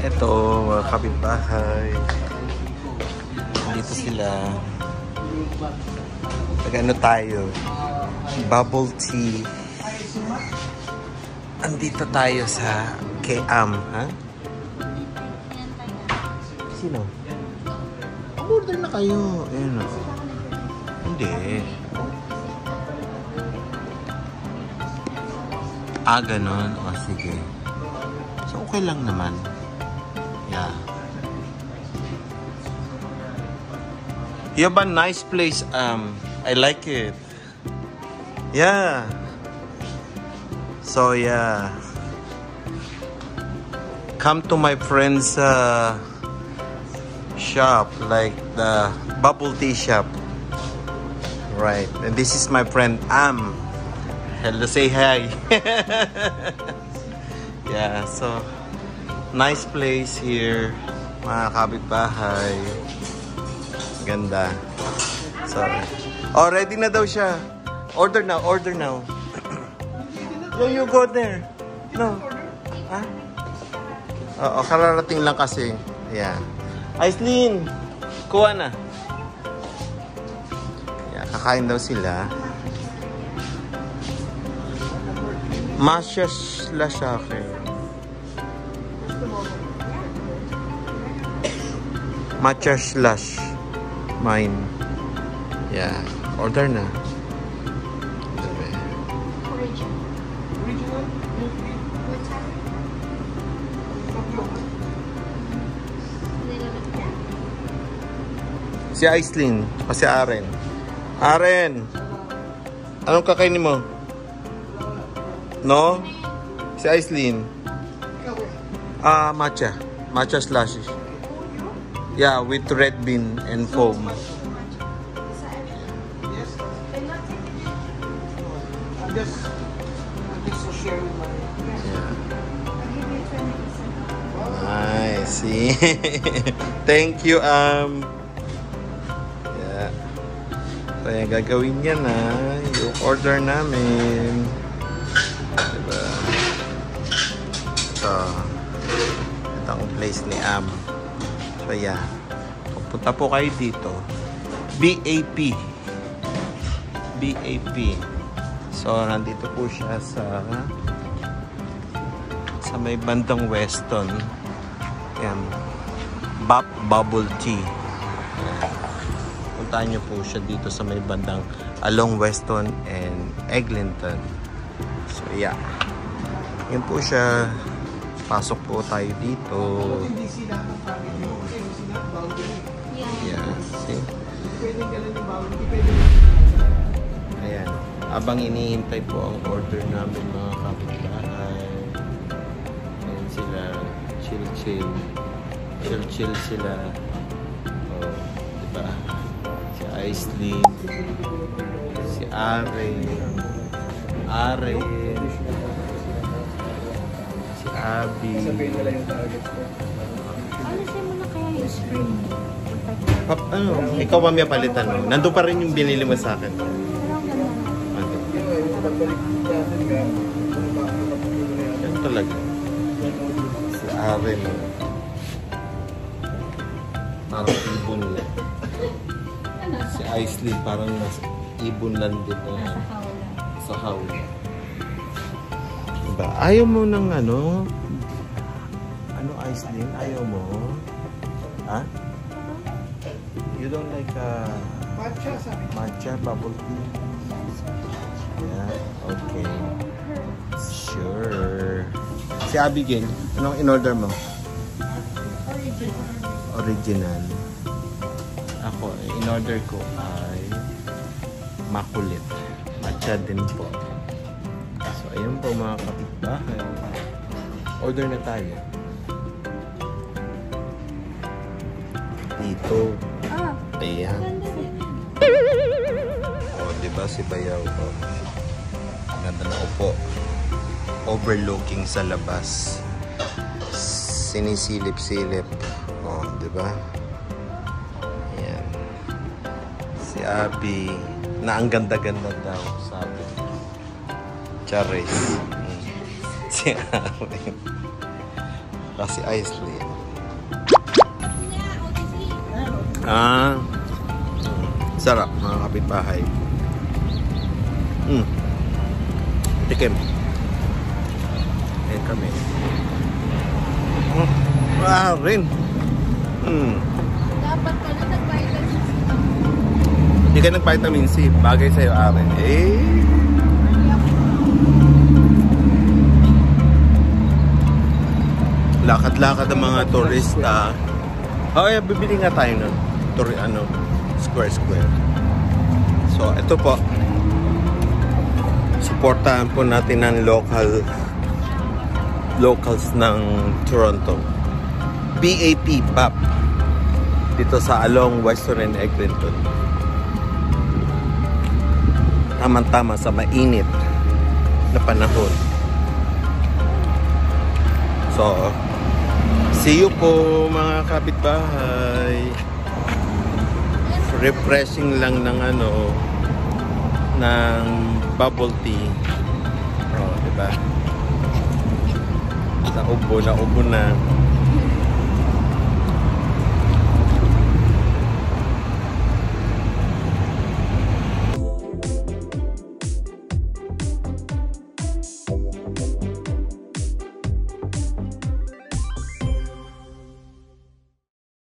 Ito, mga kapitbahay. Dito sila. Nag-ano tayo? Bubble tea. Andito tayo sa KM, ha? Sino? Order na kayo. Ayun o. Hindi. Ganon. O, sige. So, okay lang naman. Yeah. You have a nice place. I like it. Yeah. So, yeah. Come to my friend's shop, like the bubble tea shop. Right. And this is my friend Hello, say hi. Yeah, so nice place here, mga kapitbahay. Ganda. So, oh, ready na daw siya. Order now, order now. You go there. No. Ah? Oo, kararating lang kasi. Yeah. Aislinn, kuha na. Yeah, kakain daw sila. Masya slash akin. Matcha slash mine. Yeah. Order na. Si Aislinn o si Aren. Aren! Anong kakainin mo? No? Si Aislinn. Matcha. Matcha slash. Yeah, with red bean and foam. Nice. Thank you, Yeah. So, yan, gagawin niya na yung order namin. Diba? So, ito ang place ni So, yeah. Pupunta po kayo dito. BAP. BAP. So, nandito po siya sa may bandang Weston. Yan. Bap Bubble Tea. Puntahan nyo po siya dito sa may bandang along Weston and Eglinton. So, yeah. Yan po siya. Pasok po tayo dito. Yeah. See? Ayan. Abang inihintay po ang order namin, mga kapitbahay. Ayan sila. Chill-chill. Chill-chill sila. Oh, diba? Si Aislinn. Si Aren. Si Abby. Alisin mo na kaya yung spring. Ikaw mamaya palitan mo. Nandun pa rin yung binili mo sa akin. Yan talaga. Si Aren. Parang ibon lang. Si Aislinn parang ibon lang dito. Sa hawla. Diba? Ayaw mo ng ano? Ano, Aislinn? Ayaw mo? Ha? You don't like matcha bubble tea? Yeah, okay. Sure. Si Abigail, anong in-order mo? Original. Ako, in-order ko ay makulit. Matcha din po. So, ayun po mga kapitbahay. Order na tayo. Dito. Ayan. O, diba si Bayaw ko? Ganda na upo. Overlooking sa labas. Sinisilip-silip. O, diba? Ayan. Si Abby, na ang ganda-ganda daw, sabi. Charis. Si Abby. Kasi Aislinn. Ah, sarap mga kapitbahay. Tikim. Ayan kami. Rin. Dapat pala nag-vitamin C. Hindi ka nag-vitamin C. Bagay sa'yo, Aren. Lakad-lakad ang mga turista. Bibili nga tayo nun. Square. So, ito po. Supportahan po natin ng locals ng Toronto. PAP dito sa along Weston and Eglinton. Tamang-tama sa mainit na panahon. So, see you po mga kapitbahay. Refreshing lang ng ng bubble tea. Diba? Naubo na.